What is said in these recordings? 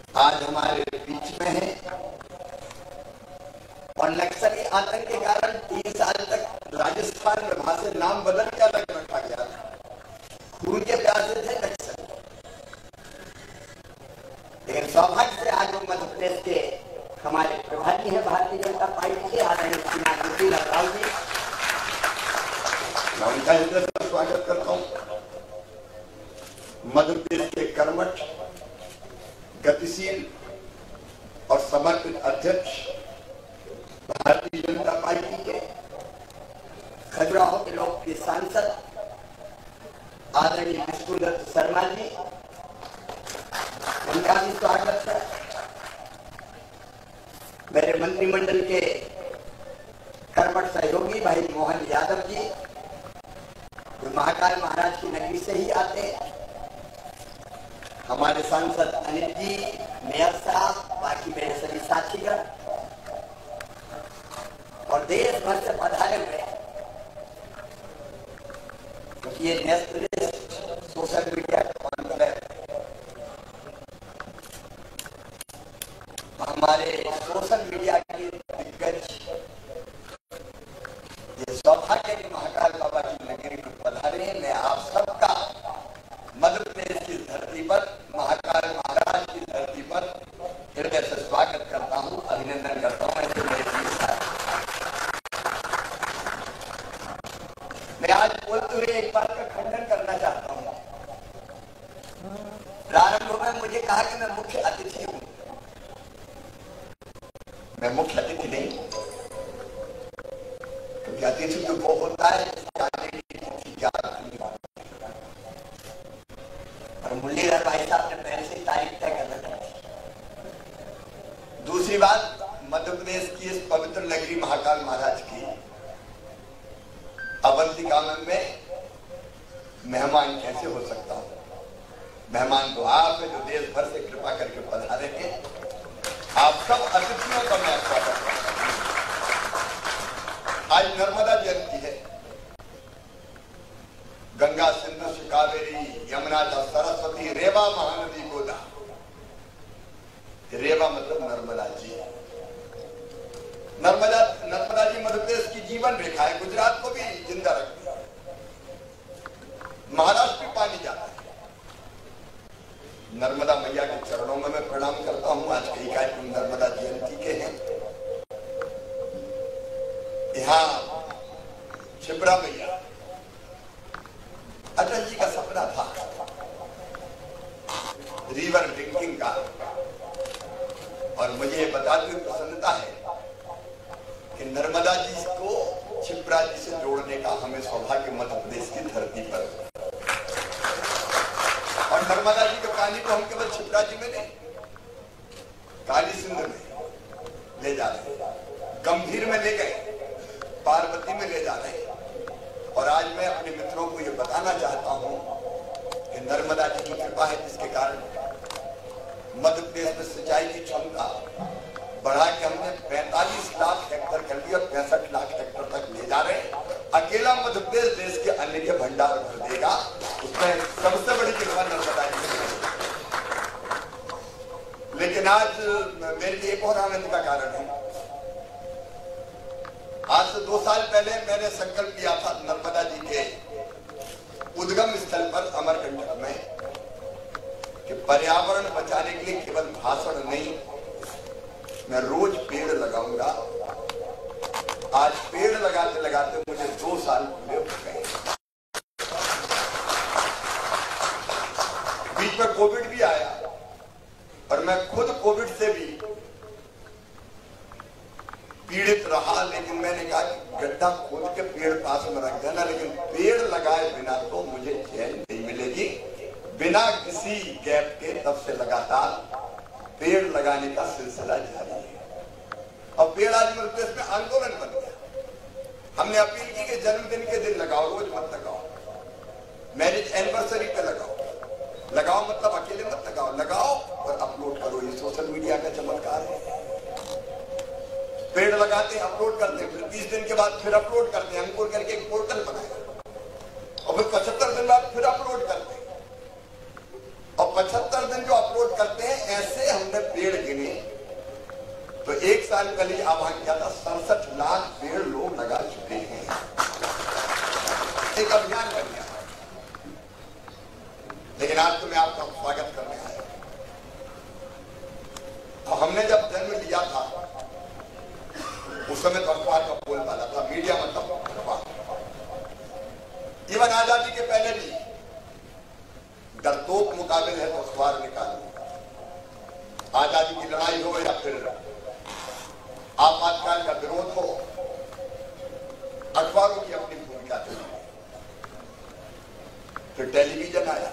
आज हमारे बीच में है और नक्सली आतंक के कारण 3 साल तक राजस्थान में वहां से नाम बदल के अलग रखा गया। खून के प्यासे थे नक्सल, लेकिन सौभाग्य से आज वो मध्य प्रदेश के हमारे प्रभारी हैं भारतीय जनता पार्टी के आदरणीय श्री लखराव जी, मैं उनका हृदय से स्वागत करता हूँ। मध्य प्रदेश के कर्मठ, गतिशील और समर्पित अध्यक्ष भारतीय जनता पार्टी के खजुराहो के लोकप्रिय सांसद आदरणीय विष्णुदत्त शर्मा जी, उनका भी स्वागत है। मेरे मंत्रिमंडल के कर्मठ सहयोगी भाई मोहन यादव जी, जो महाकाल महाराज की नगरी से ही आते हैं, हमारे सांसद अनिल जी, मेयर साहब, बाकी मेरे सभी साथीगण और देश भर से पधारे हुए, क्योंकि ये नेशनलिस्ट सोशल मीडिया कॉन्फ्रेंस हमारे सोशल मीडिया के दिग्गज ये सौभाग्य के महाकाल बाबा की नगरी को पधारे हैं। मैं आप सबका मध्य प्रदेश की धरती पर, महाकाल महाराज की धरती पर हृदय से स्वागत करता हूँ, अभिनंदन करता हूँ। ऐसे मेरे प्रिय साथी, मैं आज बोलते हुए एक बात का खंडन करना चाहता हूँ। प्रारंभ में मुझे कहा कि मैं मुख्य अतिथि हूँ। मैं मुख्य अतिथि नहीं, क्योंकि अतिथि तो वो होता है और मुरलीधर भाई साहब ने पहले से तारीख तय कर रखी। दूसरी बात, मध्य प्रदेश की इस पवित्र नगरी महाकाल महाराज की अवंतिका में मेहमान कैसे हो सकता हूं? मेहमान तो आप है, जो देश भर से कृपा करके पधारे हैं। आप सब अतिथियों का मैं स्वागत करता हूं। आज नर्मदा जयंती है। गंगा, सिंधु, कावेरी, यमुना, सरस्वती, रेवा, महानदी, गोदा। रेवा मतलब नर्मदा जी। नर्मदा जी मध्य प्रदेश की जीवन रेखा है, गुजरात को भी जिंदा रखती है। महाराष्ट्र में पानी जाता है। नर्मदा मैया के चरणों में मैं प्रणाम करता हूं। आज कई कार्यक्रम नर्मदा जयंती के हैं। यहाँ छिबरा मैया, अटल जी का सपना था रिवर ड्रिंकिंग का, और मुझे बताते हुए प्रसन्नता है कि नर्मदा जी को छिबरा जी से जोड़ने का हमें सौभाग्य मध्य प्रदेश की धरती पर। और नर्मदा जी के पानी को हम केवल छिबरा जी में नहीं, काली सिंध में ले जा रहे हैं, गंभीर में ले गए, पार्वती में ले जा रहे हैं। और आज मैं अपने मित्रों को ये बताना चाहता हूं कि नर्मदा जी की कृपा है, जिसके कारण मध्य प्रदेश में सिंचाई की क्षमता बढ़ा के हमने 45 लाख हेक्टेयर कर दी और 65 लाख हेक्टेयर तक ले जा रहे हैं। अकेला मध्य प्रदेश देश के अन्न के भंडार भर देगा, उसमें सबसे बड़ी कृपा नर्मदा जी की। लेकिन आज मेरे लिए एक और आनंद का कारण है। आज से 2 साल पहले मैंने संकल्प लिया था नर्मदा जी के उद्गम स्थल पर अमरकंटक में कि पर्यावरण बचाने के लिए केवल भाषण नहीं, मैं रोज पेड़ लगाऊंगा। आज पेड़ लगाते लगाते मुझे 2 साल पूरे हो गए। बीच में कोविड भी आया और मैं खुद कोविड से भी पीड़ित रहा, लेकिन मैंने कहा कि गड्ढा खोद के पेड़ पास में रख देना, लेकिन पेड़ लगाए बिना तो मुझे चैन नहीं मिलेगी। बिना किसी गैप के तब से लगातार पेड़ लगाने का सिलसिला जारी है। और पेड़ आज मध्य प्रदेश में आंदोलन बन गया। हमने अपील की कि जन्मदिन के दिन लगाओ, रोज मत लगाओ, मैरिज एनिवर्सरी पे लगाओ। लगाओ मतलब अकेले मत लगाओ, लगाओ और अपलोड करो। ये सोशल मीडिया का चमत्कार है। पेड़ लगाते हैं, अपलोड करते हैं, फिर 20 दिन के बाद फिर अपलोड करते हैं। अंकुर करके एक पोर्टल बनाया और फिर 75 दिन बाद फिर अपलोड करते हैं। और 75 दिन जो अपलोड करते हैं, ऐसे हमने पेड़ गिने तो एक साल पहले आह्वान किया था 67 लाख पेड़ लोग लगा चुके हैं। एक अभियान बन गया। लेकिन आज तो मैं आपका स्वागत करने आया। तो हमने जब जन्म लिया था उस समय तो अखबार का बोलबाला था, मीडिया मतलब अखबार। इवन आजादी के पहले भी डरतोक मुकाबले है तो अखबार निकालो। आजादी की लड़ाई हो या फिर आपातकाल का विरोध हो, अखबारों की अपनी भूमिका थी। फिर टेलीविजन आया,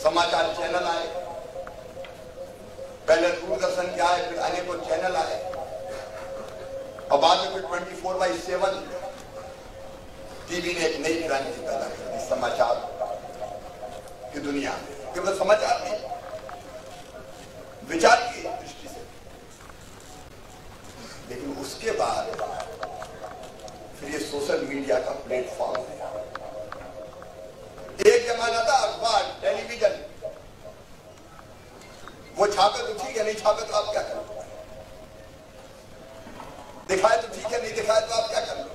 समाचार चैनल आए, पहले दूरदर्शन के आए, फिर अनेकों चैनल आए, और बाद में फिर 24/7 टीवी ने एक नई क्रांति पैदा कर दी समाचार की दुनिया में। केवल समाचार नहीं, विचार की दृष्टि से। लेकिन उसके बाद फिर ये सोशल मीडिया का प्लेटफॉर्म है। एक जमाना था अखबार, टेलीविजन, वो छापे तो ठीक है, नहीं छापे तो आप क्या करो, दिखाए तो ठीक है, नहीं दिखाए तो आप क्या कर लो।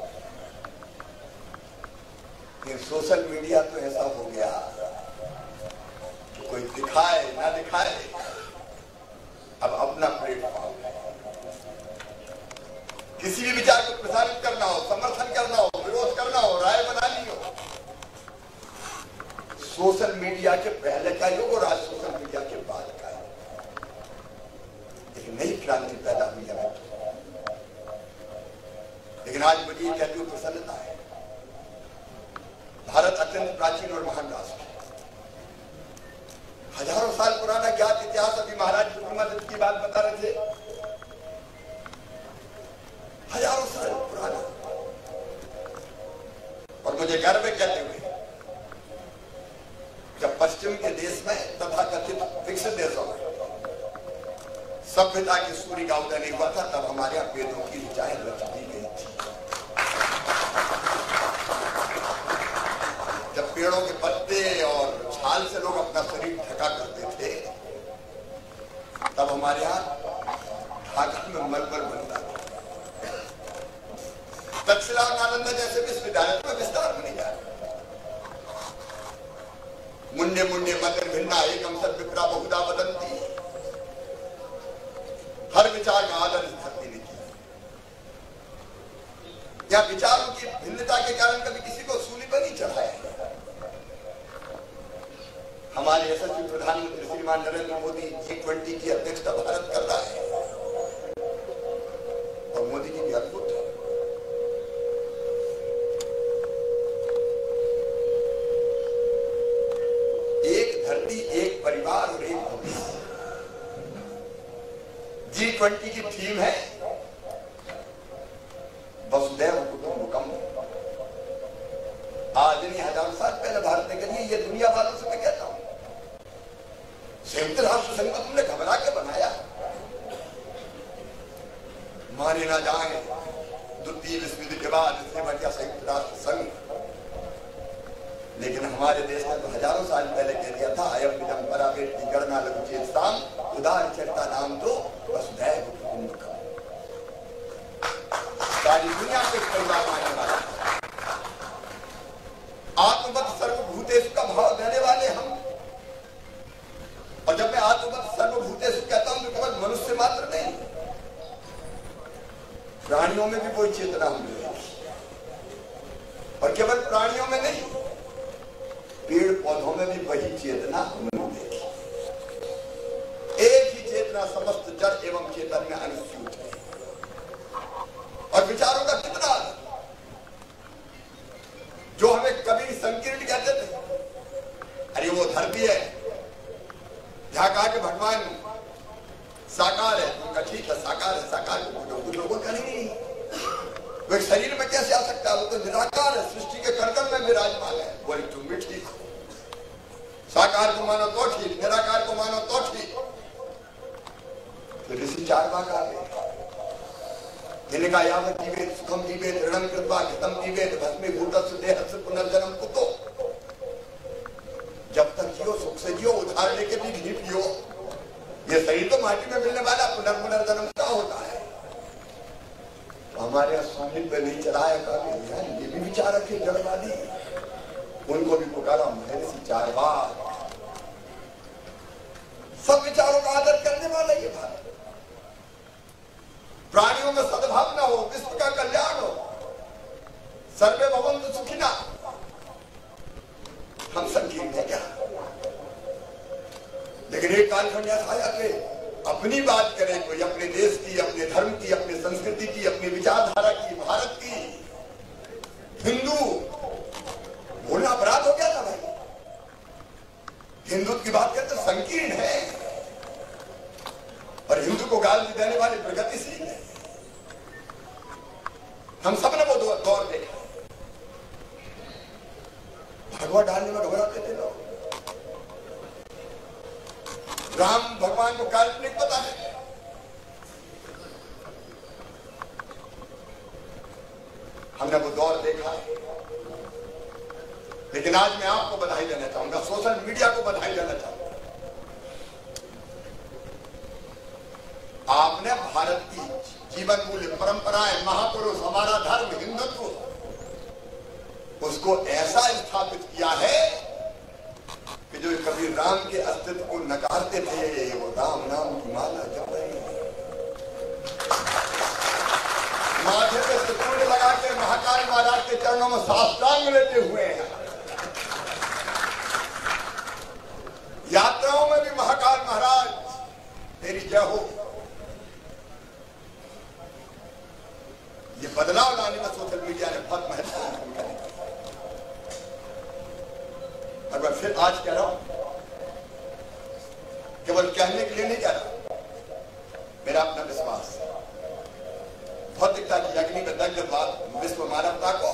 ये सोशल मीडिया तो ऐसा हो गया कि कोई दिखाए ना दिखाए, अब अपना प्लेटफॉर्म है। किसी भी विचार को प्रसारित करना हो, समर्थन करना हो, विरोध करना हो, राय बनानी हो, सोशल मीडिया के पहले का युग और आज सोशल मीडिया के बाद का एक नई क्रांति पैदा हुई है। लेकिन आज मुझे ये कहती हुई प्रसन्नता है, भारत अत्यंत प्राचीन और महान राष्ट्र है। हजारों साल पुराना ज्ञात इतिहास। अभी महाराज विक्रमादित्य की बात बता रहे थे, हजारों साल पुराना। और मुझे गर्व है कहते हुए, जब पश्चिम के देश में तथाकथित विकसित देशों में सभ्यता की सूर्य का उदय नहीं हुआ था, तब हमारे यहाँ वेदों की ऋचाएं रच दी गई थी। जब पेड़ों के पत्ते और छाल से लोग अपना शरीर ढका करते थे, तब हमारे यहाँ ढाका में मलमल बनता था। तक्षशिला और नालंदा जैसे विश्वविद्यालय में विस्तार होने जा रहा। मुंडे मुंडे मदन भिन्ना एकम सद विप्रा बहुधा वदंती। हर विचार का आदर इस धरती ने किया। या विचारों की भिन्नता के कारण कभी किसी को सूली पर नहीं चढ़ाया। हमारे यशस्वी प्रधानमंत्री श्रीमान नरेंद्र मोदी G20 की अध्यक्षता भारत कर रहा है, और मोदी जी भी अद्भुत है। एक धरती, एक परिवार और एक भविष्य। G20 की थीम है वसुधैव कुटुंबकम। आज नहीं, हजारों साल पहले भारत ने कही। ये दुनिया वालों से मैं कहता हूं, संयुक्त राष्ट्र संघ को तुमने घबरा के बनाया, माने ना जाए द्वितीय विश्व युद्ध के बाद इसने बन गया संयुक्त राष्ट्र संघ। लेकिन हमारे देश ने तो हजारों साल पहले कह दिया था, अयम विदम परावेट्टि गणना लघु चेतसाम उदार चरिता नाम तो वसुधैव कुटुंबकम। सारी दुनिया के परिवार मानने वाला, आत्मवत् सर्वभूतेषु का भाव देने वाले हम। और जब मैं आत्मवत् सर्वभूतेषु कहता हूं तो केवल मनुष्य मात्र नहीं, प्राणियों में भी कोई चेतना हम मिलेगी। और केवल प्राणियों में नहीं, पेड़ पौधों में भी वही चेतना हमें मिलेगी। एक ही चेतना समस्त जड़ एवं चेतन में अनुस्यूत है। और विचारों का कितना आदर। जो हमें कभी संकीर्ण कहते थे, अरे वो धरती है जहां कहा कि भगवान साकार है, उनका ठीक है साकार है, साकार कुछ लोगों का नहीं। वो शरीर में कैसे आ सकता है? वो तो निराकार है, सृष्टि के कण में विराजमान है। बोले तुम भी ठीक हो, साकार को मानो तो ठीक, निराकार को मानो तो ठीक। तो ऋषि चार भाग आ गए, जिनका यावत जीवेत सुखम जीवेत ऋणम कृत्वा घृतम जीवेत भस्मीभूतस्य देहस्य पुनर्जन्म कुतो। जब तक जियो, सुख से जियो, उधार लेके भी घी पियो। ये सही तो माटी में मिलने वाला पुनर्जन्म का होता है। हमारे स्वामी पे नहीं चढ़ाया का ये भी विचार रखे जड़वादी, उनको भी पुकारा महर्षि चारवाक। सब विचारों का आदर करने वाला ये भारत। प्राणियों में सद्भावना हो, विश्व का कल्याण हो, सर्वे भवन्तु सुखिनः। हम संकीर्ण है क्या? लेकिन एक कालखंड ऐसा आया कि अपनी बात करे कोई, अपने देश की, अपने धर्म की, अपनी संस्कृति की, अपनी विचारधारा की, भारत की, हिंदू बोलना अपराध हो गया था भाई। हिंदुत्व की बात करते तो संकीर्ण है, और हिंदू को गाल देने वाले प्रगतिशील है। हम सब ने वो दौर देखा। भगवा डालने में घबराते थे लोग। राम भगवान को काल्पनिक बताते थे। हमने वो दौर देखा है। लेकिन आज मैं आपको बधाई देना चाहूंगा, सोशल मीडिया को बधाई देना चाहूंगा। आपने भारत की जीवन मूल्य, परंपराएं, महापुरुष, हमारा धर्म, हिंदुत्व, उसको ऐसा स्थापित किया है कि जो कभी राम के अस्तित्व को नकारते थे, वो राम नाम की माला जप रहे हैं। माथे पे सिंदूर लगा के महाकाल महाराज के चरणों में साष्टांग लेते हुए हैं। यात्राओं में भी महाकाल महाराज तेरी जय हो। ये बदलाव लाने में सोशल मीडिया ने बहुत महत्वपूर्ण भूमिका निभाई। और मैं फिर आज कह रहा हूं, केवल कहने के लिए नहीं कह रहा, मेरा अपना विश्वास भौतिकता की अग्नि में दग्ध विश्व मानवता को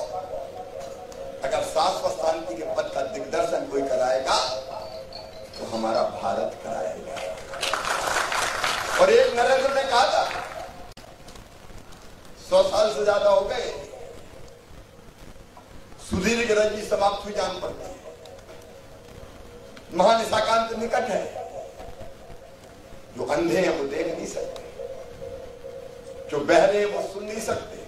अगर शाश्वत शांति के पथ का दिग्दर्शन कोई कराएगा तो हमारा भारत कराएगा। और एक नरेंद्र ने कहा था, 100 साल से ज्यादा हो गए, सुधीर की रंजी समाप्त हुई जान पड़ती है। महानिशाकांत निकट है। जो अंधे हैं वो देख नहीं सकते, जो बहरे हैं वो सुन नहीं सकते।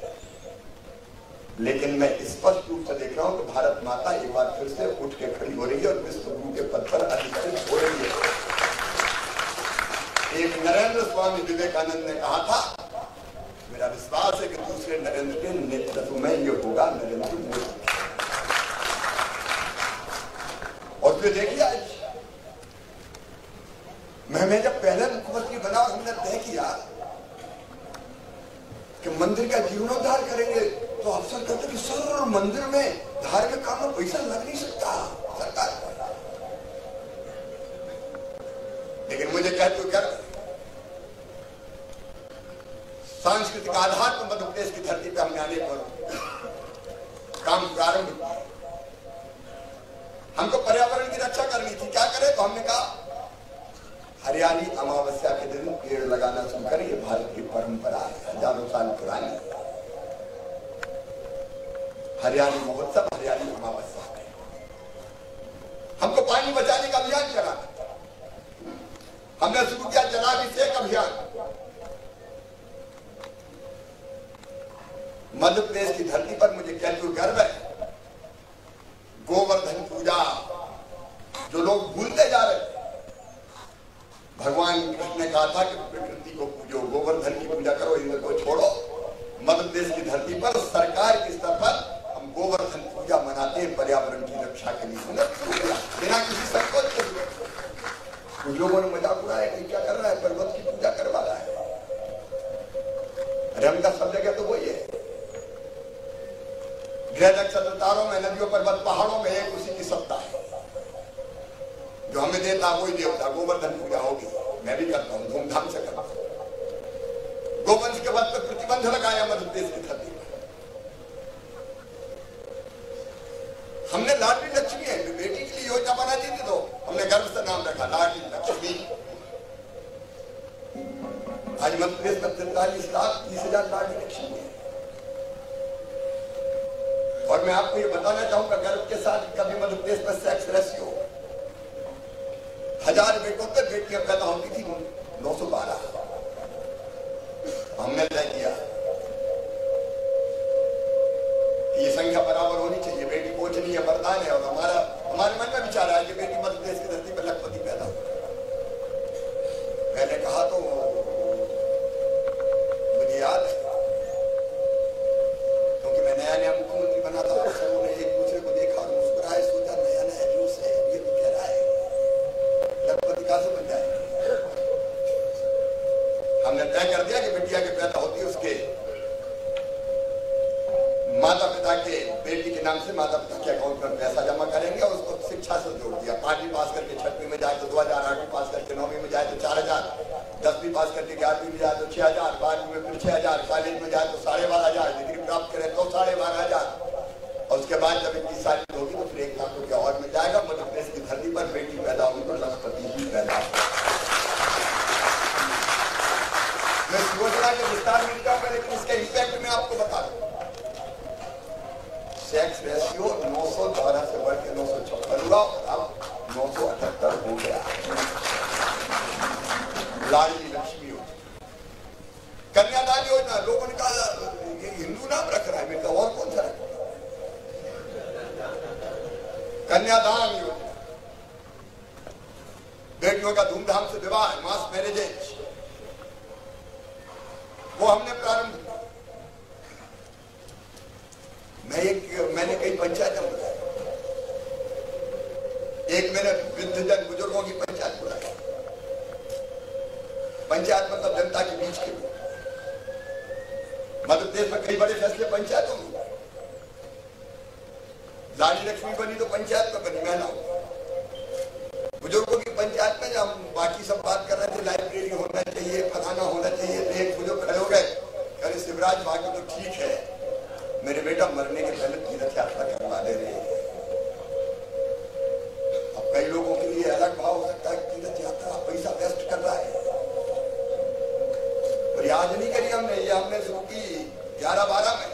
लेकिन मैं स्पष्ट रूप से देख रहा हूं कि भारत माता एक बार फिर से उठ के खड़ी हो रही है और विश्व गुरु के पद पर अधिष्ठित हो रही है। एक नरेंद्र स्वामी विवेकानंद ने कहा था, मेरा विश्वास है कि दूसरे नरेंद्र के नेतृत्व में ये होगा नरेंद्र मोदी। और फिर देखिए आज मैं जब पहले मुख्यमंत्री बना और हमने तय किया कि मंदिर का जीर्णोद्धार करेंगे, तो अफसर कहते कि सर मंदिर में धार्मिक काम में पैसा लग नहीं सकता सरकार को। लेकिन मुझे कहते कर सांस्कृतिक आधार पर मध्य प्रदेश की धरती पर हमने आने पर काम प्रारंभ किया। हमको पर्यावरण की रक्षा करनी थी, क्या करें? तो हमने कहा हरियाली अमावस्या के दिन पेड़ लगाना शुरू करें। ये भारत की परंपरा है, हजारों साल पुरानी। हरियाली महोत्सव, हरियाली अमावस्या है। हमको पानी बचाने का अभियान चलाना। हमने शुरू किया जलाभिषेक अभियान। मध्य प्रदेश की धरती पर मुझे कैसे गर्व है, गोवर्धन पूजा जो लोग भूलते जा रहे थे। भगवान कृष्ण ने कहा था कि प्रकृति को पूजो, गोवर्धन की पूजा करो, इंद्र को छोड़ो। मध्य प्रदेश की धरती पर सरकार के स्तर पर हम गोवर्धन पूजा मनाते हैं पर्यावरण की रक्षा के लिए, बिना किसी संकोच के। कुछ लोगों ने मजाक उड़ाया कि क्या कर रहा है, पर्वत की पूजा करवा रहा है। अरे हमका सब जगह तो वही है। ग्रह नक्षत्र तारों में, नदियों, पर्वत, पहाड़ों में एक उसी की सत्ता है। जो हमें देता वही देवता। गोवर्धन पूजा होगी, मैं भी करता हूं, धूमधाम से करता हूं। गोवंश के वध पर प्रतिबंध लगाया मध्य प्रदेश की धरती पर। हमने लाडली लक्ष्मी है, बेटी के लिए योजना बना दी थी, तो हमने गर्व से नाम रखा लाडली लक्ष्मी। आज मध्य प्रदेश में 43,30,000 लाडली लक्ष्मी है। और मैं आपको ये बताना चाहूंगा गर्व के साथ, कभी मध्य प्रदेश में सेक्स रेशियो 1000 बेटों पे बेटियां पैदा होती थी 912। हमने तय किया ये संख्या बराबर होनी चाहिए। बेटी बोझ नहीं है, वरदान है। और हमारे मन में विचार आया कि बेटी मध्य प्रदेश की धरती पर लखपति पैदा हो। मैंने कहा तो मुझे याद है, क्योंकि मैं नया नया मुख्यमंत्री बना था, सबों ने एक दूसरे को देखा और मुस्कुराए, सोचा नया नया जोश है, ये तो कह रहा है लखपति कहां से बन जाए। हमने तय कर दिया कि बिटिया के पैदा होती है उसके माता पिता के, बेटी के नाम से माता पिता के अकाउंट में पैसा जमा करेंगे और उसको शिक्षा से जोड़ दिया। 5वीं पास करके 6वीं में जाए तो 2000, 8वीं पास करके 9वीं में जाए तो 4000, 10वीं पास करके 11वीं में जाए तो 6000, 12वीं में फिर 6000, कॉलेज में जाए तो 12,500, डिग्री प्राप्त करे तो 12,500 और उसके बाद जब 21 साल की होगी तो फिर 1 लाख रुपया और मिल जाएगा। मध्य प्रदेश की धरती पर बेटी पैदा होगी तो लखपति ही पैदा होगी। मैं इस योजना के विस्तार में नहीं जाऊंगा, लेकिन इसका इंपैक्ट मैं आपको बता दूं। सेक्स रेशियो 912 से बढ़ के 956 हुआ और अब 978 हो गया। लाडली लक्ष्मी योजना, कन्यादान योजना, लोगों ने कहा ये हिंदू नाम रख रहा है, मैं और कौन सा रखा? कन्यादान योजना, बेटियों का धूमधाम से विवाह, मास मैरिजेज, वो हमने प्रारंभ किया। मैंने कई पंचायतें बुलाई, एक मैंने वृद्धजन बुजुर्गों की पंचायत बुलाई। पंचायत मतलब जनता के बीच के लोग। मध्य प्रदेश में कई बड़े फैसले पंचायतों में। लाडली लक्ष्मी बनी तो पंचायत में बनी महिलाओं। बुजुर्गों की पंचायत में जब हम बाकी सब बात कर रहे थे, लाइब्रेरी होना चाहिए, फलाना होना चाहिए, एक बुजुर्ग खड़े हो गए, अरे शिवराज बाकी तो ठीक है, मेरे बेटा मरने के पहले तीर्थ यात्रा करवा दे रहे हैं। अब कई लोगों के लिए अलग भाव हो सकता है कि तीर्थ यात्रा पैसा वेस्ट कर रहा है, और आज नहीं करी हमने, ये हमने शुरू की 11-12 में।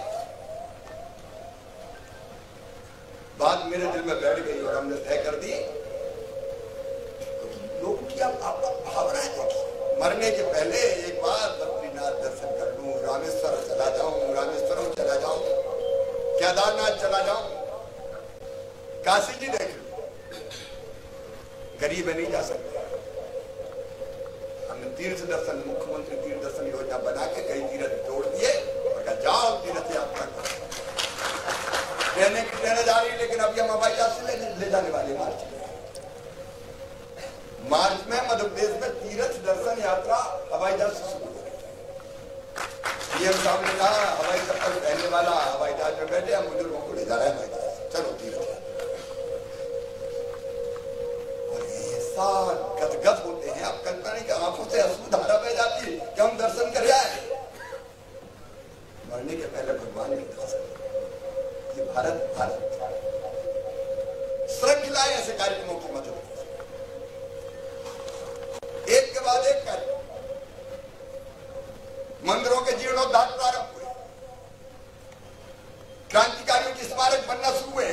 बात मेरे दिल में बैठ गई और हमने तय कर दी। लोगों की आप भावनाएं देखिए, मरने के पहले एक बार बद्रीनाथ दर्शन कर लूं, रामेश्वर चला जाऊं, रामेश्वरम चला जाऊं, केदारनाथ चला जाऊं, काशी जी देख लूं। गरीब नहीं जा सकते। हमने तीर्थ दर्शन, मुख्यमंत्री तीर्थ दर्शन योजना बना के कई तीर्थ जोड़ दिए और कहा जाओ तीर्थ यात्रा करो। ट्रेनें जा रही, लेकिन अभी हम हवाई जहाज से ले जाने वाले मार्च में मध्य प्रदेश में तीर्थ दर्शन यात्रा हवाई जहाज से शुरू हो रही है। पीएम साहब ने कहा हवाई चप्पल पहनने वाला हवाई जहाज में बैठे, हम बुजुर्गों को ले जा रहे हैं हवाई जहाज, चलो तीर्थ यात्रा। और ऐसा गदगद होते हैं, आप कल्पना नहीं, आंखों से अश्रुधारा बह जाती है कि हम दर्शन कर आए। मरने के पहले भगवान के दर्शन। ये भारत श्रृंखला ऐसे कार्यक्रमों की मदद, एक के बाद एक कार्यक्रम। मंदिरों के जीर्णोद्धार प्रारंभ हुए, क्रांतिकारियों के स्मारक बनना शुरू हुए।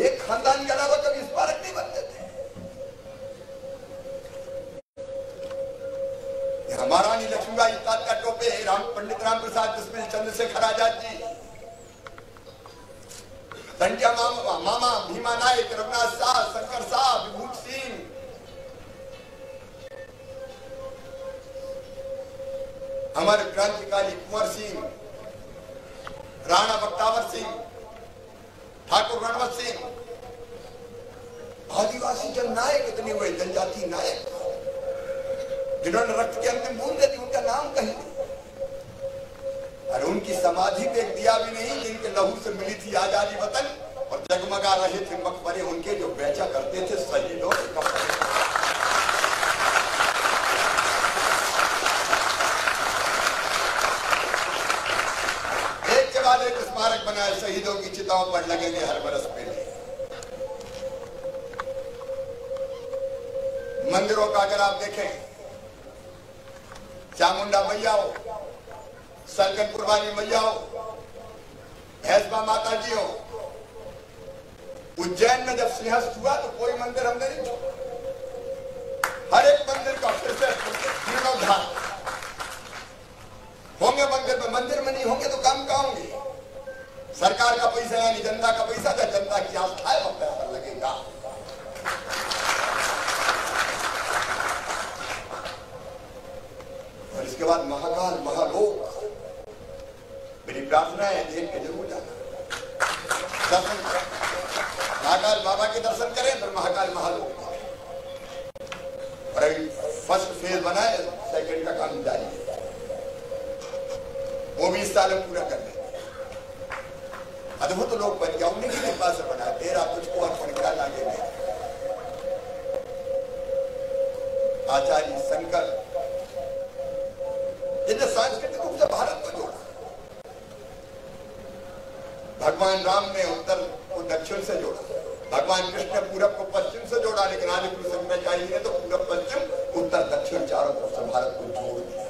एक खानदान के अलावा कभी स्मारक नहीं बनते थे। महारानी लक्ष्मीबाई, तात्या टोपे, पंडित राम प्रसाद बिस्मिल, चंद्रशेखर आजाद जी, संजय मामा, भीमा नायक, रघुनाथ शाह, शंकर शाह, विभूत सिंह, हमारे क्रांतिकारी कुंवर सिंह, राणा बख्तावर सिंह, ठाकुर रणवत सिंह, आदिवासी जन नायक इतने हुए, जनजाति नायक जिन्होंने रक्त की अंतिम बूंद दी, उनका नाम कहीं नहीं। और उनकी समाधि पे एक दिया भी नहीं, जिनके लहू से मिली थी आजादी वतन और जगमगा रहे थे मकबरे उनके जो बेचा करते थे शहीदों के कपड़े। एक के बाद एक स्मारक बनाए, शहीदों की चिताओं पर लगेंगे हर बरस मेले। मंदिरों का अगर आप देखें, चामुंडा मैया हो, सरकनपुर वाली मैया हो, भैंसबा माता जी हो, उज्जैन में जब सिंहस्थ हुआ तो कोई मंदिर हमने नहीं छोड़ा। हर एक मंदिर का फिर से जीर्णोद्धार होंगे। मंदिर में नहीं होंगे तो काम कहाँ होंगे? सरकार का पैसा यानी जनता का पैसा, जब जनता की आस्था है वह पैसा लगेगा। और इसके बाद महाकाल महालोक, मेरी प्रार्थना है देख के जरूर जाना, दर्शन करें, महाकाल बाबा के दर्शन करें, फिर महाकाल महालोक। और अभी फर्स्ट फेज बना है, सेकंड का काम जारी है, वो भी इस साल हम पूरा कर लेंगे। अद्भुत लोग बन गया, उन्हीं की कृपा से बना। तेरा तुझको अर्पण किया लागे में आचार्य शंकर, जिन्हें सांस्कृतिक रूप से भारत को जोड़ा। भगवान राम ने उत्तर को दक्षिण से जोड़ा, भगवान कृष्ण ने पूरब को पश्चिम से जोड़ा, लेकिन आदि गुरु शंकराचार्य ने तो पूरब पश्चिम उत्तर दक्षिण चारों तरफ से भारत को जोड़ दिया।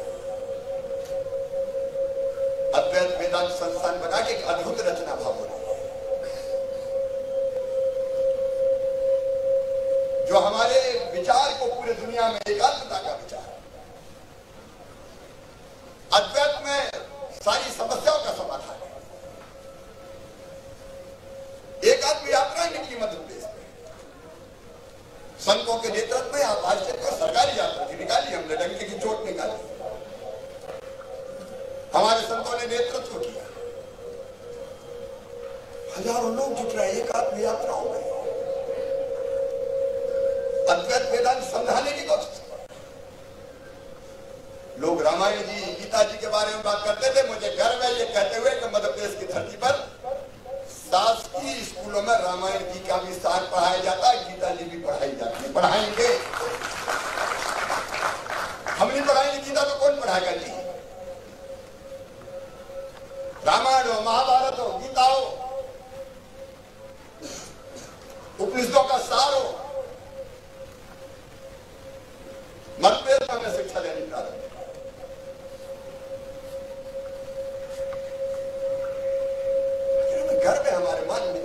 अद्वैत वेदांत संस्थान बना के एक अद्भुत रचना भाव हो रही है, जो हमारे विचार को पूरे दुनिया में एकात्मता का विचार। अद्वैत में सारी समस्याओं का समाधान है। एकात्म यात्रा निकली मध्य प्रदेश में, संतों के नेतृत्व में। आप आश्चर्य को सरकारी यात्रा की निकाली, हमने डंके की चोट निकाली, हमारे संतों ने नेतृत्व किया, हजारों लोग जुट रहे एकात्म यात्राओं में, अद्वैत वेदांत समझाने की कोशिश। लोग रामायण जी गीता जी के बारे में बात करते थे, मुझे गर्व है ये कहते हुए कि मध्य प्रदेश की धरती पर शासकीय स्कूलों में रामायण जी का भी सार पढ़ाया जाता है, गीता जी भी पढ़ाई जाती है। पढ़ाएंगे, हम नहीं पढ़ाएंगे गीता तो कौन पढ़ाएगा जी? रामायण हो, महाभारत हो, गीता हो, उपनिषदों का सार हो, मतभेद में हमें शिक्षा देनी प्रारंभ। गर्व है हमारे मान में।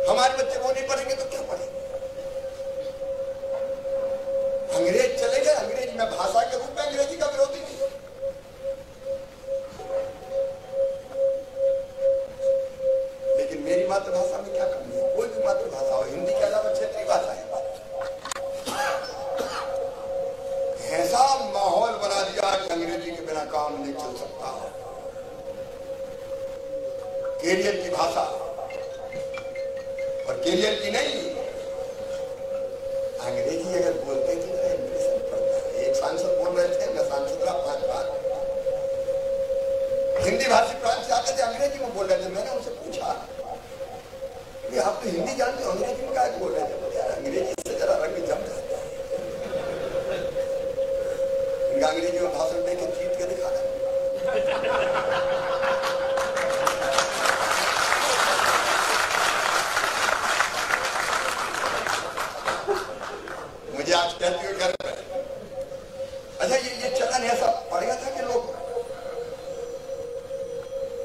हमारे बच्चे वो नहीं पढ़ेंगे तो क्या पढ़ेंगे? अंग्रेज चले गए, अंग्रेज में भाषा के रूप में अंग्रेजी का विरोधी नहीं। लेकिन मेरी मातृभाषा में क्या कमी है? कोई भी मातृभाषा हो, हिंदी के अलावा क्षेत्रीय भाषा है। ऐसा माहौल बना दिया कि अंग्रेजी के बिना काम नहीं चल सकता। कैरियर की भाषा, और कैरियर की नहीं, अंग्रेजी अगर बोलते थे तो इंप्रेशन पड़ता है। एक सांसद बोल रहे थे, मैं सांसद रहा 5 बार, हिंदी भाषी प्रांत से आते थे, अंग्रेजी में बोल रहे थे। मैंने उनसे पूछा कि आप तो हिंदी जानते हो, अंग्रेजी में क्या बोल रहे थे? बोले यार अंग्रेजी से जरा रंग जम जाता है। इनका अंग्रेजी में भाषण दे के जीत के दिखाना। मुझे आज कहते हुए गर्व है। अच्छा, ये चलन ऐसा पड़ गया था कि लोग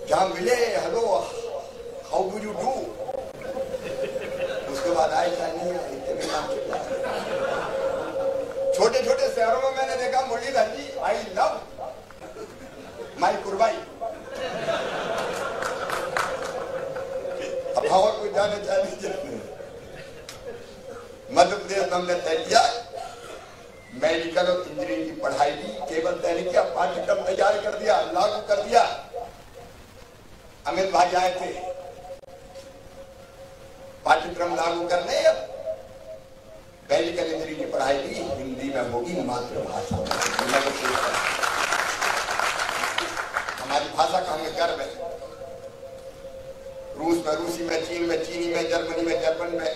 जहां मिले, hello how do you do, उसके बाद आए क्या नहीं आए, इतने में काम चल रहा है। छोटे छोटे शहरों में मैंने देखा मुरलीधर जी आई लव माई कुर्बाई। अब और कोई जाने चाहिए। मध्य प्रदेश में हमने तय किया मेडिकल और इंजीनियरिंग की पढ़ाई भी केवल तय किया, पाठ्यक्रम तैयार कर दिया, लागू कर दिया। अमित भाई आए थे पाठ्यक्रम लागू करने। मेडिकल इंजीनियरिंग की पढ़ाई भी हिंदी में होगी, मातृभाषा में। हमारी भाषा का हमें गर्व है। रूस में रूसी में, चीन में चीनी में, जर्मनी में जर्मन में,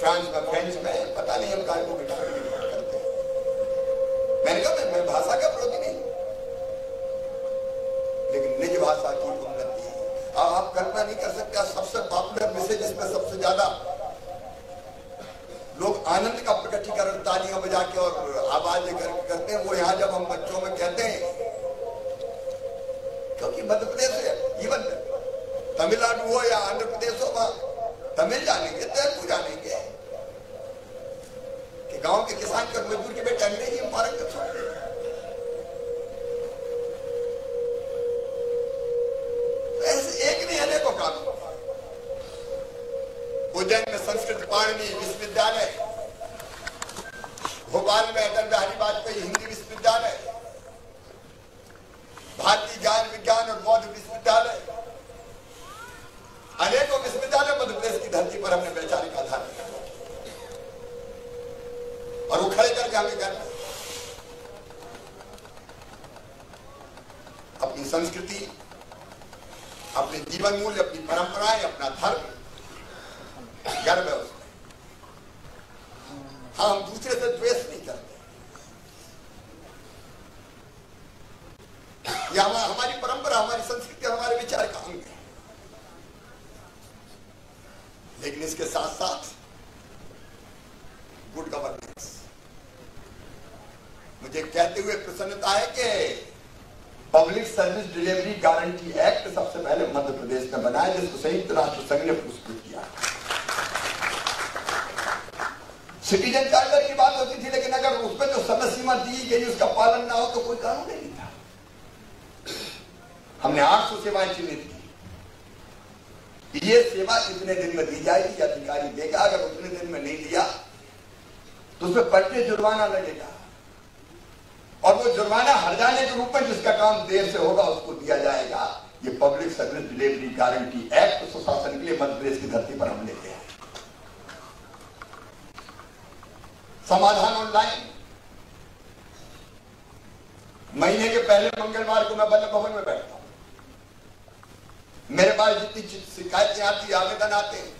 फ्रांस में फ्रेंच में, पता नहीं हम काय को करते हैं। मैंने कहा मैं भाषा का विरोधी नहीं, लेकिन निज भाषा की उन्नति। आप कल्पना नहीं कर सकते, सबसे पॉपुलर मैसेज इसमें सबसे ज्यादा लोग आनंद का प्रकटीकरण तालियां बजा के और आवाज करते हैं, वो यहाँ जब हम बच्चों में कहते हैं, क्योंकि मध्य प्रदेश है, इवन तमिलनाडु हो या आंध्र प्रदेश हो, वहां तमिल जानेंगे, तेलुगु जानेंगे, गांव के किसान के और मजदूर के बेटे अंग्रेजी में पारंगत हो गए। ऐसे एक नहीं अनेकों कानून। उज्जैन में संस्कृत पाणिनि विश्वविद्यालय, भोपाल में अटल बिहारी वाजपेयी हिंदी विश्वविद्यालय, भारतीय ज्ञान विज्ञान और बौद्ध विश्वविद्यालय, अनेकों विश्वविद्यालय मध्य प्रदेश की धरती पर हमने वैचारिक आधार किया और वो खड़े करके हमें करना। अपनी संस्कृति, अपने जीवन मूल्य, अपनी परंपराएं, अपना धर्म गर्व है उसमें। हाँ, हम दूसरे से द्वेष नहीं करते, यह हमारी परंपरा, हमारी संस्कृति, हमारे विचार का अंग है। लेकिन इसके साथ साथ गुड गवर्नेंस, मुझे कहते हुए प्रसन्नता है कि public service delivery guarantee act सबसे पहले मध्य प्रदेश में बनाया, जिसको संयुक्त राष्ट्र संघ ने पुरस्कृत किया। सिटीजन चार्टर की बात होती थी, लेकिन अगर उसमें जो समय सीमा दी गई उसका पालन ना हो तो कोई कानून नहीं था। हमने 800 सेवाएं चिन्हित की, ये सेवा इतने दिन में दी जाएगी, अधिकारी देगा। अगर उतने दिन में नहीं दिया तो उसमें पलटे जुर्माना लगेगा, और वो जुर्माना हर्जाने के रूप में जिसका काम देर से होगा उसको दिया जाएगा। ये public service delivery guarantee act सुशासन के लिए मध्य प्रदेश की धरती पर हम लेते हैं। समाधान ऑनलाइन, महीने के पहले मंगलवार को मैं बल्लभ भवन में बैठता हूं, मेरे पास जितनी शिकायतें आती, आवेदन आते हैं,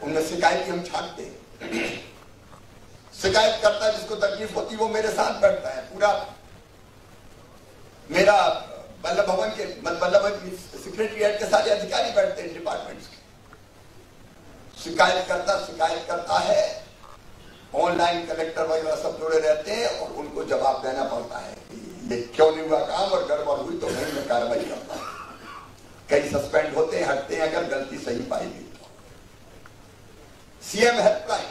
उनमें शिकायतें हम छांटते हैं। शिकायत करता जिसको तकलीफ होती वो मेरे साथ बैठता है। पूरा मेरा बल्लभ भवन के सेक्रेटरीट के सारे अधिकारी बैठते हैं डिपार्टमेंट्स के। शिकायत करता है, ऑनलाइन कलेक्टर वगैरह सब जुड़े रहते हैं और उनको जवाब देना पड़ता है ये क्यों नहीं हुआ काम, और गड़बड़ हुई तो वहीं में कार्रवाई करता है। कई सस्पेंड होते हैं, हटते हैं अगर गलती सही पाई गई तो। सीएम हेल्पलाइन,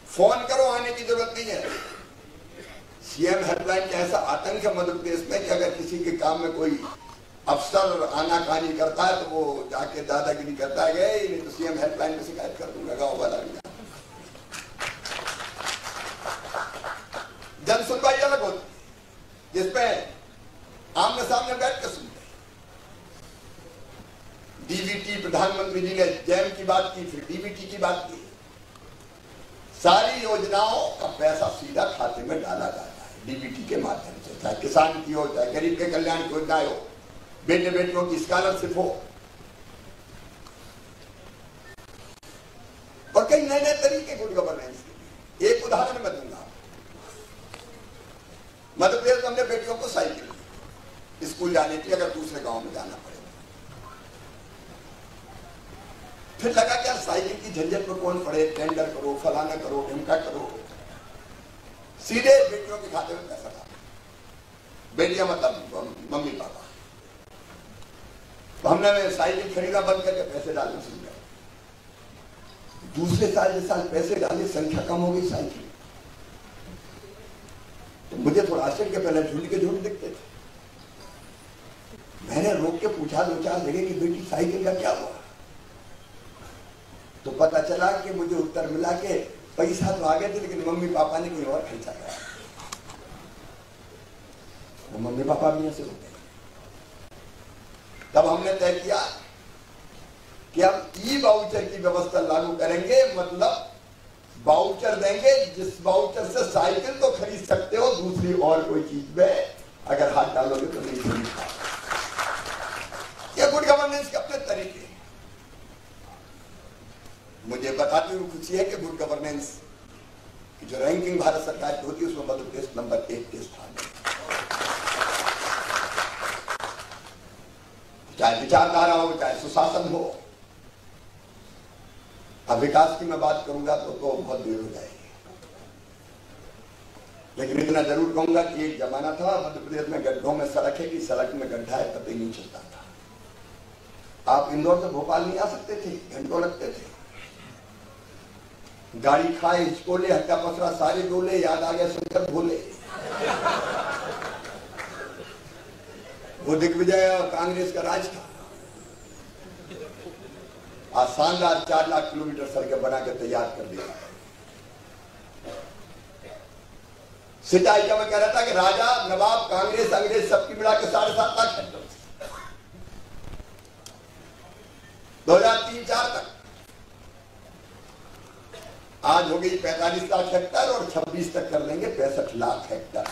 फोन करो, आने की जरूरत नहीं है। सीएम हेल्पलाइन का ऐसा आतंक है मध्य प्रदेश में कि अगर किसी के काम में कोई अफसर आनाकानी करता है तो वो जाके दादागिरी करता है, गए नहीं तो सीएम हेल्पलाइन में शिकायत कर दूंगा, गाँव वाला भी। जन सुनवाई अलग होती है जिसमें आमने सामने बैठ कर सुनते हैं। डीबीटी, प्रधानमंत्री जी ने जैम की बात की, फिर डीबीटी की बात की। सारी योजनाओं का पैसा सीधा खाते में डाला जाता है डीबीटी के माध्यम से, चाहे किसान की हो, चाहे गरीब के कल्याण की योजना हो, बेटे बेटियों की स्कॉलरशिप हो, और कई नए नए तरीके गुड गवर्नेंस के। एक उदाहरण मैं दूंगा। मध्य प्रदेश में हमने बेटियों को साइकिल स्कूल जाने के लिए अगर दूसरे गांव में जाना पड़ेगा, फिर लगा क्या साइकिल की झंझट पर कौन पड़े, टेंडर करो, फलाना करो, ढिमका करो, सीधे बेटियों के खाते में पैसा डालो। बेटियां मतलब मम्मी पापा। तो हमने साइकिल खरीदा बंद करके पैसे डालना शुरू किया। दूसरे साल जिस साल पैसे डाले संख्या कम हो गई साइकिल, तो मुझे थोड़ा आश्चर्य के पहले झूठ के झूठ दिखते थे। मैंने रोक के पूछा दो चार जगह कि बेटी साइकिल का क्या हुआ, तो पता चला कि मुझे उत्तर मिला कि पैसा तो आ गए थे लेकिन मम्मी पापा ने कहीं और खर्चा किया। वो मम्मी पापा भी ऐसे होते हैं। तब हमने तय किया कि हम ई वाउचर की व्यवस्था लागू करेंगे, मतलब वाउचर देंगे, जिस वाउचर से साइकिल तो खरीद सकते हो, दूसरी और कोई चीज में अगर हाथ डालोगे तो नहीं खरीद पाओगे। ये गुड गवर्नेंस के अपने तरीके। मुझे बताते हुए खुशी है कि गुड गवर्नेंस की जो रैंकिंग भारत सरकार की होती है उसमें मध्य प्रदेश नंबर 1 के स्थान है। चाहे विचारधारा हो, चाहे सुशासन हो। अब विकास की मैं बात करूंगा तो बहुत देर हो जाएगी, लेकिन इतना जरूर कहूंगा कि एक जमाना था मध्य प्रदेश में गड्ढों में सड़क है कि सड़क में गड्ढा है पता ही नहीं चलता था। आप इंदौर से भोपाल नहीं आ सकते थे, घंटों लगते थे। गाड़ी खाए, हिचकोले, हट्टा पसरा सारे डोले, याद आ गया शंकर भोले। वो दिग्विजय कांग्रेस का राज था। आज शानदार 4 लाख किलोमीटर सड़कें बना के तैयार कर दिया। सिंचाई का मैं कह रहा था कि राजा, नवाब, कांग्रेस, अंग्रेज सबकी मिला के 7.5 लाख हेक्टर 2003-4 तक। आज हो गई 45 लाख हेक्टर और 26 तक कर लेंगे 65 लाख हेक्टर।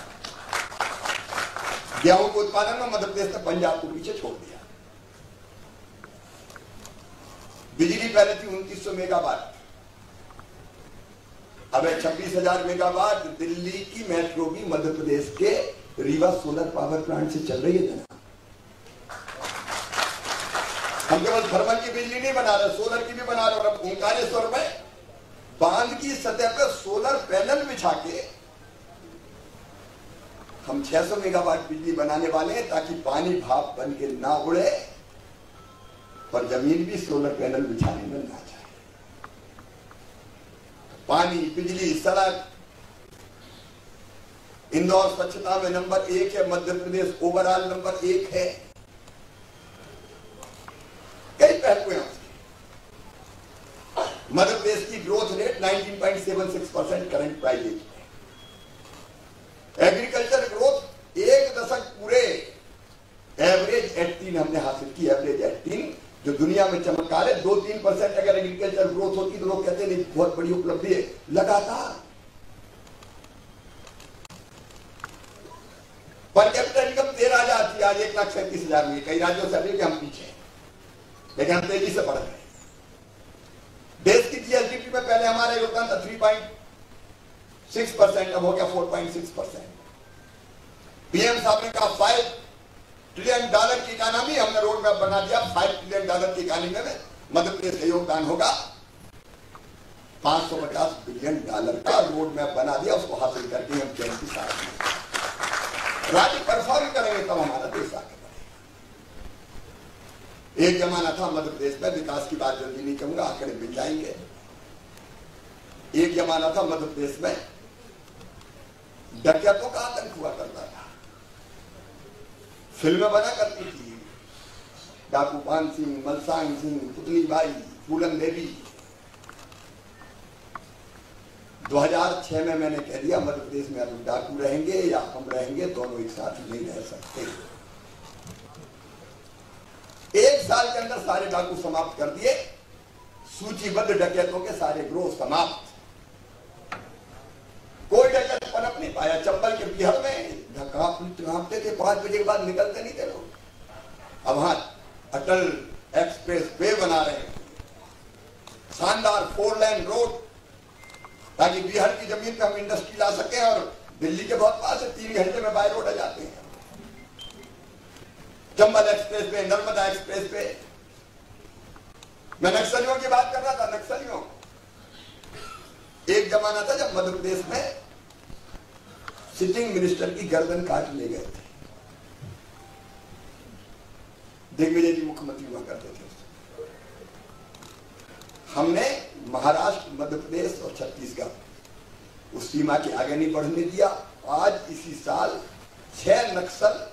गेहूं के उत्पादन में मध्य प्रदेश ने पंजाब को पीछे छोड़ दिया। बिजली पहले थी 2900 मेगावाट, अब 26,000 मेगावाट। दिल्ली की मेट्रो भी मध्य प्रदेश के रीवा सोलर पावर प्लांट से चल रही है जना। हम केवल थर्मल की बिजली नहीं बना रहे, सोलर की भी बना रहे। और अब ओंकारेश्वर में बांध की सतह पर सोलर पैनल बिछा के हम 600 मेगावाट बिजली बनाने वाले हैं, ताकि पानी भाप बन के ना उड़े और जमीन भी सोलर पैनल बिछाने में ना जाए। पानी, बिजली, सड़क। इंदौर स्वच्छता में नंबर 1 है, मध्य प्रदेश ओवरऑल नंबर 1 है। कई पहलू हैं उसके। मध्य प्रदेश की ग्रोथ रेट 19.76% करंट प्राइस में। एग्रीकल्चर ग्रोथ 1 दशक पूरे एवरेज 18 हमने हासिल की। एवरेज 18 जो दुनिया में चमत्कार है। 2-3% अगर एग्रीकल्चर ग्रोथ होती तो लोग कहते नहीं बहुत बड़ी उपलब्धि है। लगातार पर कैपिटल इनकम 13,000 थी, आज 1,37,000 में। कई राज्यों से अभी हम पीछे, लेकिन हम तेजी से बढ़ रहे। देश की जीएसडीपी में पहले हमारा योगदान था 3.6%, अब हो गया 4.6%। पीएम साहब ने कहा $5 ट्रिलियन की इकोनॉमी, हमने रोड मैप बना दिया। $5 ट्रिलियन की इकोनॉमी में मध्य प्रदेश का योगदान होगा। $550 बिलियन का रोड मैप बना दिया। उसको हासिल करके हम 34 साल में राज्य परफॉर्म करेंगे, तब हमारा देश आगे बढ़ेगा। एक जमाना था मध्य प्रदेश में, विकास की बात जल्दी नहीं कहूंगा, आंकड़े मिल जाएंगे। एक जमाना था मध्य प्रदेश में डकैतों का आतंक हुआ करता था। फिल्में बना करती थी, डाकू पान सिंह, मलसांग सिंह, पुतली बाई, फूलन देवी। 2006 में मैंने कह दिया मध्य प्रदेश में अब डाकू रहेंगे या हम रहेंगे, दोनों एक साथ नहीं रह सकते। 1 साल के अंदर सारे डाकू समाप्त कर दिए। सूचीबद्ध डकैतों के सारे ग्रोह समाप्त। कोई डकैत पनप नहीं पाया। चंबल के बिहार में कांपते थे, 5 बजे के बाद निकलते नहीं थे लोग। अब वहां अटल एक्सप्रेस वे बना रहे हैं, शानदार 4 लेन रोड, ताकि बिहार की जमीन पे हम इंडस्ट्री ला सकें। और दिल्ली के बहुत पास है, 3 घंटे में बाय रोड आ जाते हैं। Chambal express way, Narmada express way. मैं नक्सलियों की बात कर रहा था। नक्सलियों, एक जमाना था जब मध्य प्रदेश में सिटिंग मिनिस्टर की गर्दन काट ले गए थे। दिग्विजय जी मुख्यमंत्री हुआ करते थे। हमने महाराष्ट्र, मध्य प्रदेश और छत्तीसगढ़ उस सीमा के आगे नहीं बढ़ने दिया। आज इसी साल 6 नक्सल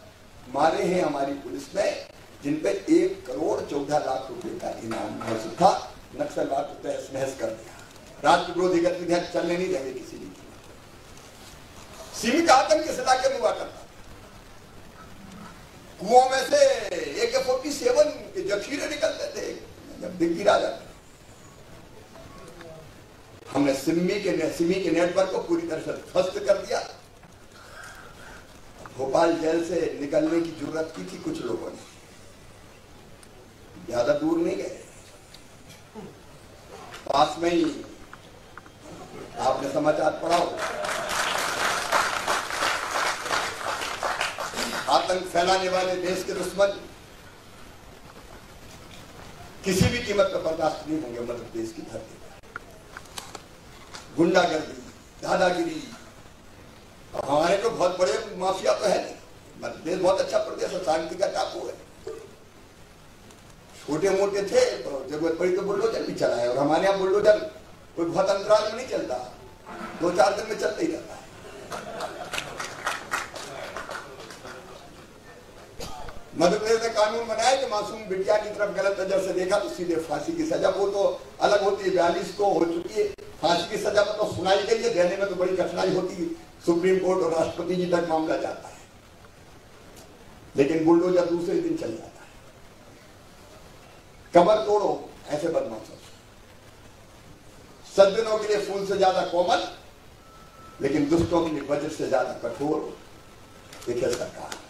मारे हैं हमारी पुलिस ने, जिन पे 1,14,00,000 रुपए का इनाम घोषित था। नक्सलवाद को तहस नहस कर दिया। राष्ट्र विरोधी गतिविधियां चलने नहीं देंगे किसी भी। सीमित आतंक किस इलाके में हुआ करता? कुओं में से AK-47 के जखीरे निकलते थे जब दिख गिरा जाता। हमने सिमी के नेटवर्क को पूरी तरह से ध्वस्त कर दिया। भोपाल जेल से निकलने की जरूरत की थी कुछ लोगों ने, ज्यादा दूर नहीं गए, पास में ही। आपने समाचार पढ़ा हो, आतंक फैलाने वाले देश के दुश्मन किसी भी कीमत पर बर्दाश्त नहीं होंगे। मध्य प्रदेश की धरती पर गुंडागर्दी, दादागिरी, हमारे तो बहुत बड़े माफिया तो है नहीं। मध्य प्रदेश बहुत अच्छा प्रदेश है, शांति का टापू है। छोटे मोटे थे तो जरूरत पड़ी तो बुलडोजर भी चलाए, और हमारे यहाँ बुलडोजर कोई बहुत अंतराल में नहीं चलता, 2-4 दिन में चलता ही रहता है। मध्य प्रदेश ने कानून बनाया कि मासूम बिटिया की तरफ गलत नजर से देखा तो सीधे फांसी की सजा। वो तो अलग होती है, 42 को हो चुकी है, फांसी की सजा तो सुनाई गई है, देने में तो बड़ी कठिनाई होती है, सुप्रीम कोर्ट और राष्ट्रपति जी तक मामला जाता है, लेकिन बुलडोजर दूसरे दिन चल जाता है। कमर तोड़ो ऐसे बदमाशों से। सज्जनों के लिए फूल से ज्यादा कोमल, लेकिन दुष्टों के लिए वज्र से ज्यादा कठोर देखिए सरकार।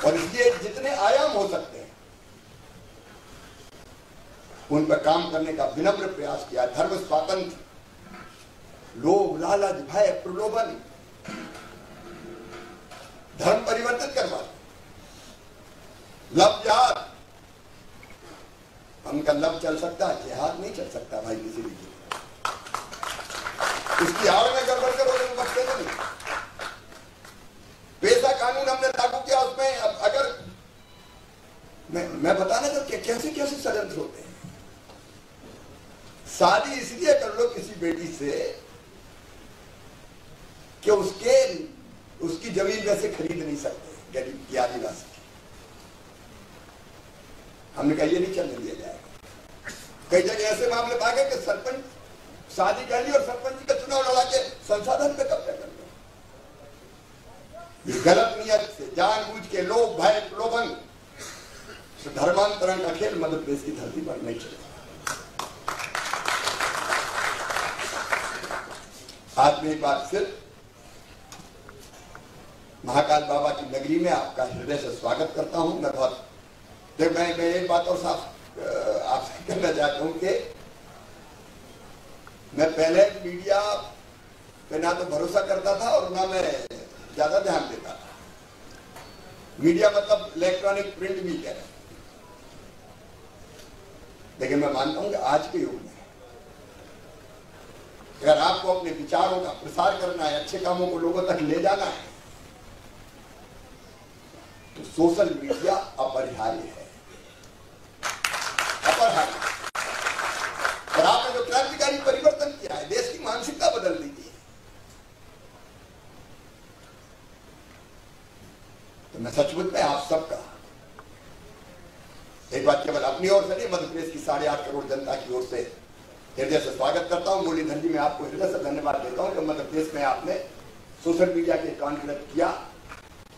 और इसलिए जितने आयाम हो सकते हैं उन पर काम करने का विनम्र प्रयास किया। धर्म स्वातंत्र, लोभ, लालच, भय, प्रलोभन, धर्म परिवर्तित करवा, लब जिहाद, उनका लब चल सकता है, जिहाद नहीं चल सकता भाई किसी भी चीज। इसकी आड़ में गड़बड़ करोगे तो बचते नहीं। पेशा कानून हमने लागू किया, उसमें अब अगर मैं बताना चाहूँ कैसे कैसे षड्यंत्र होते हैं। शादी इसलिए कर लो किसी बेटी से कि उसकी जमीन वैसे खरीद नहीं सकते गरीब की, आदिवासी की। हमने कहा ये नहीं चलने दिया जाएगा। कई जगह ऐसे मामले पा गए कि सरपंच शादी कर ली और सरपंच का चुनाव लड़ा के संसाधन पे कब्जा कर लिया। ये गलत नियत से जानबूझ के लोभ, भय, प्रलोभन, धर्मांतरण का खेल मध्य प्रदेश की धरती पर नहीं चलेगा। आज में एक बार फिर महाकाल बाबा की नगरी में आपका हृदय से स्वागत करता हूं। मैं एक बात और साफ आपसे कहना चाहता हूं कि मैं पहले मीडिया पे ना तो भरोसा करता था और ना मैं ज्यादा ध्यान देता था। मीडिया मतलब इलेक्ट्रॉनिक प्रिंट मीडिया है, लेकिन मैं मानता हूं कि आज के युग में अगर आपको अपने विचारों का प्रसार करना है, अच्छे कामों को लोगों तक ले जाना है, तो सोशल मीडिया अपरिहार्य है, अपरिहार्य। और आपने जो क्रांतिकारी परिवर्तन किया है, देश की मानसिकता बदल दी है, तो मैं सचमुच में आप सबका एक बात केवल अपनी ओर से नहीं, मध्य प्रदेश की 8.5 करोड़ जनता की ओर से हृदय से स्वागत करता हूं। मुरलीधर जी, मैं आपको हृदय से धन्यवाद देता हूं कि मध्य प्रदेश में आपने सोशल मीडिया के अकाउंट कनेक्ट किया।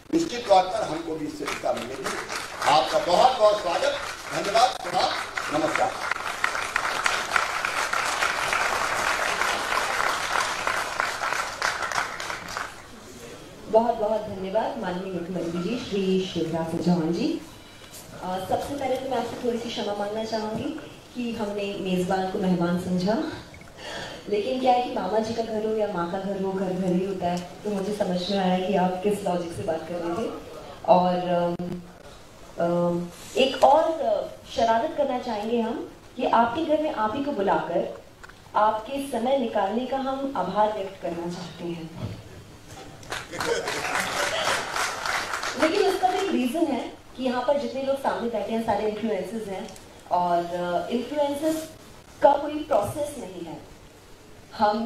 निश्चित तौर पर हमको भी इससे शिक्षा मिलेगी। आपका बहुत बहुत स्वागत, धन्यवाद, प्रणाम, नमस्कार। बहुत बहुत धन्यवाद माननीय मुख्यमंत्री जी श्री शिवराज सिंह चौहान जी। सबसे पहले तो मैं आपसे थोड़ी सी क्षमा मांगना चाहूँगी कि हमने मेज़बान को मेहमान समझा, लेकिन क्या है कि मामा जी का घर हो या माँ का घर हो, घर घर ही होता है। तो मुझे समझ में आया कि आप किस लॉजिक से बात कर रहे थे। और एक और शरारत करना चाहेंगे हम कि आपके घर में आप ही को बुलाकर आपके समय निकालने का हम आभार व्यक्त करना चाहते हैं। लेकिन उसका भी एक रीज़न है कि यहाँ पर जितने लोग सामने बैठे हैं सारे इन्फ्लुएंसर्स हैं, और इन्फ्लुएंसर्स का कोई प्रोसेस नहीं है। हम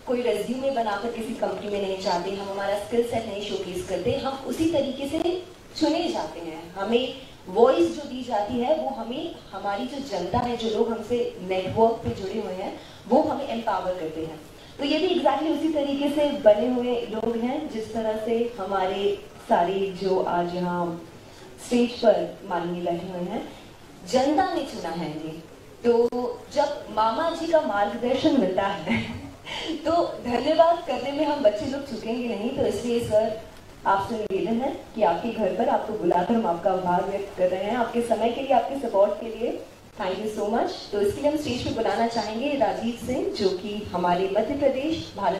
कोई रेज्यूमे बनाकर किसी कंपनी में नहीं जाते, हम हमारा स्किल सेट नहीं शोकेस करते, हम उसी तरीके से चुने जाते हैं। हमें वॉइस जो दी जाती है वो हमें, हमारी जो जनता है, जो लोग हमसे नेटवर्क पे जुड़े हुए हैं, वो हमें एम्पावर करते हैं। तो ये भी एग्जैक्टली उसी तरीके से बने हुए लोग हैं जिस तरह से हमारे सारे जो आज यहाँ स्टेज पर माननीय बैठे हुए हैं, जनता ने चुना है इन्हें। तो जब मामा जी का मार्गदर्शन मिलता है तो धन्यवाद करने में हम बच्चे लोग चुकेंगे नहीं। तो इसलिए सर आपसे निवेदन है कि आपके घर पर आपको बुलाकर हम आपका आभार व्यक्त कर रहे हैं, आपके समय के लिए, आपके सपोर्ट के लिए। Thank you so much. तो इसके लिए हम स्टेज पे बुलाना चाहेंगे राजीव सिंह, जो कि हमारे मध्य प्रदेश भारत